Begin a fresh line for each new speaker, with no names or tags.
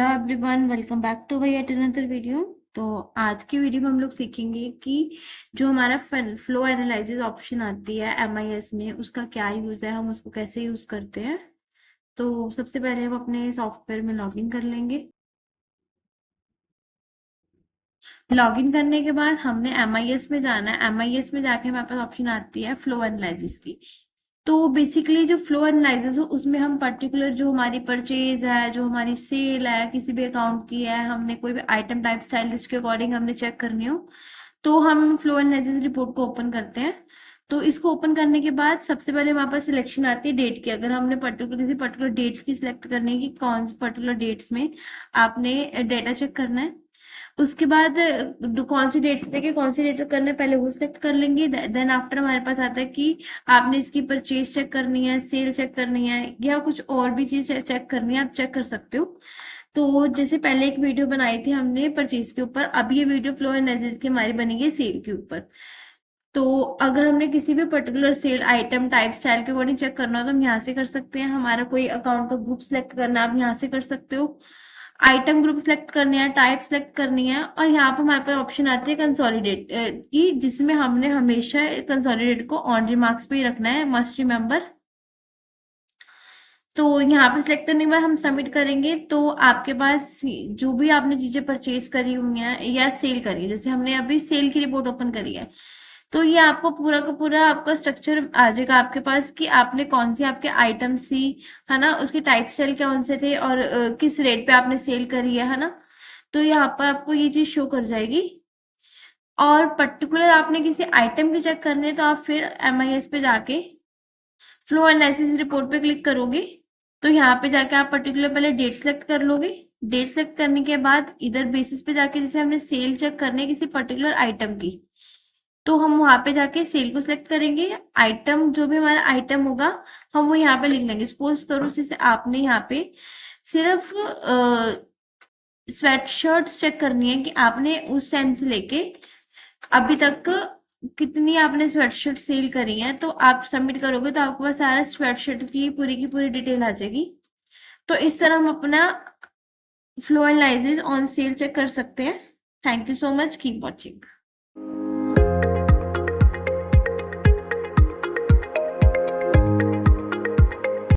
Hello everyone, welcome back to my yet another video. तो आज की वीडियो में हम लोग सीखेंगे कि जो हमारा फ्लो एनालिसिस ऑप्शन आती है एमआईएस में, उसका क्या यूज़ है, हम उसको कैसे यूज़ करते हैं। तो सबसे पहले हम अपने सॉफ्टवेयर में लॉगिन कर लेंगे। लॉगिन करने के बाद हमने एमआईएस में जाना है। एमआईएस में जाके हमारे पास ऑप्शन आती है फ्लो एनालिसिस की। तो बेसिकली जो फ्लो एनालिसिस हो उसमें हम पर्टिकुलर जो हमारी परचेज है, जो हमारी सेल है किसी भी अकाउंट की है, हमने कोई भी आइटम टाइप स्टाइल लिस्ट के अकॉर्डिंग हमने चेक करनी हो, तो हम फ्लो एनालिसिस रिपोर्ट को ओपन करते हैं। तो इसको ओपन करने के बाद सबसे पहले हमारे पास सिलेक्शन आती है डेट की। अगर हमने किसी पर्टिकुलर डेट्स की सिलेक्ट करनी है कि कौन से पर्टिकुलर डेट्स में आपने डेटा चेक करना है। उसके बाद कौन सी डेट से लेके कौन सी डेट तक करना है पहले वो सिलेक्ट कर लेंगे। देन आफ्टर हमारे पास आता है कि आपने इसकी परचेज चेक करनी है, सेल चेक करनी है, या कुछ और भी चीज चेक करनी है, आप चेक कर सकते हो। तो जैसे पहले एक वीडियो बनाई थी हमने परचेज के ऊपर, अब ये वीडियो फ्लो एनालिसिस की हमारी बनेगी सेल के ऊपर। तो अगर हमने किसी भी particular sale item type style के अकॉर्डिंग चेक करना हो तो हम यहाँ से कर सकते हैं। हमारा कोई अकाउंट का ग्रुप सेलेक्ट करना है, आप यहाँ से कर सकते हो। आइटम ग्रुप सेलेक्ट करनी है, टाइप सेलेक्ट करनी है, और यहाँ पर हमारे पास ऑप्शन आती है कंसोलिडेट की, जिसमें हमने हमेशा कंसोलिडेट को ऑन रिमार्क्स पे ही रखना है, मस्ट रिमेंबर। तो यहाँ पे सिलेक्ट करने के बाद हम सबमिट करेंगे। तो आपके पास जो भी आपने चीजें परचेज करी हुई हैं या सेल करी है, जैसे हमने अभी सेल की रिपोर्ट ओपन करी है, तो ये आपको पूरा का पूरा आपका स्ट्रक्चर आ जाएगा आपके पास कि आपने कौन सी आपके आइटम सी, है ना, उसके टाइप स्टाइल कौन से थे और किस रेट पे आपने सेल करी है ना। तो यहाँ पर आपको ये चीज शो कर जाएगी। और पर्टिकुलर आपने किसी आइटम की चेक करनी है तो आप फिर एमआईएस पे जाके फ्लो एनालिसिस रिपोर्ट पे क्लिक करोगे। तो यहाँ पे जाके आप पर्टिकुलर पहले डेट सेलेक्ट कर लोगे। डेट सेलेक्ट करने के बाद इधर बेसिस पे जाके जैसे हमने सेल चेक करनी है किसी पर्टिकुलर आइटम की, तो हम वहां पे जाके सेल को सिलेक्ट करेंगे। आइटम जो भी हमारा आइटम होगा हम वो यहाँ पे लिख लेंगे। सपोज करो जैसे आपने यहाँ पे सिर्फ स्वेट शर्ट्स चेक करनी है कि आपने उस टाइम से लेके अभी तक कितनी आपने स्वेटशर्ट सेल करी है। तो आप सबमिट करोगे तो आपके पास सारा स्वेटशर्ट की पूरी डिटेल आ जाएगी। तो इस तरह हम अपना flow analysis on cell check कर सकते हैं। Thank you so much, keep watching.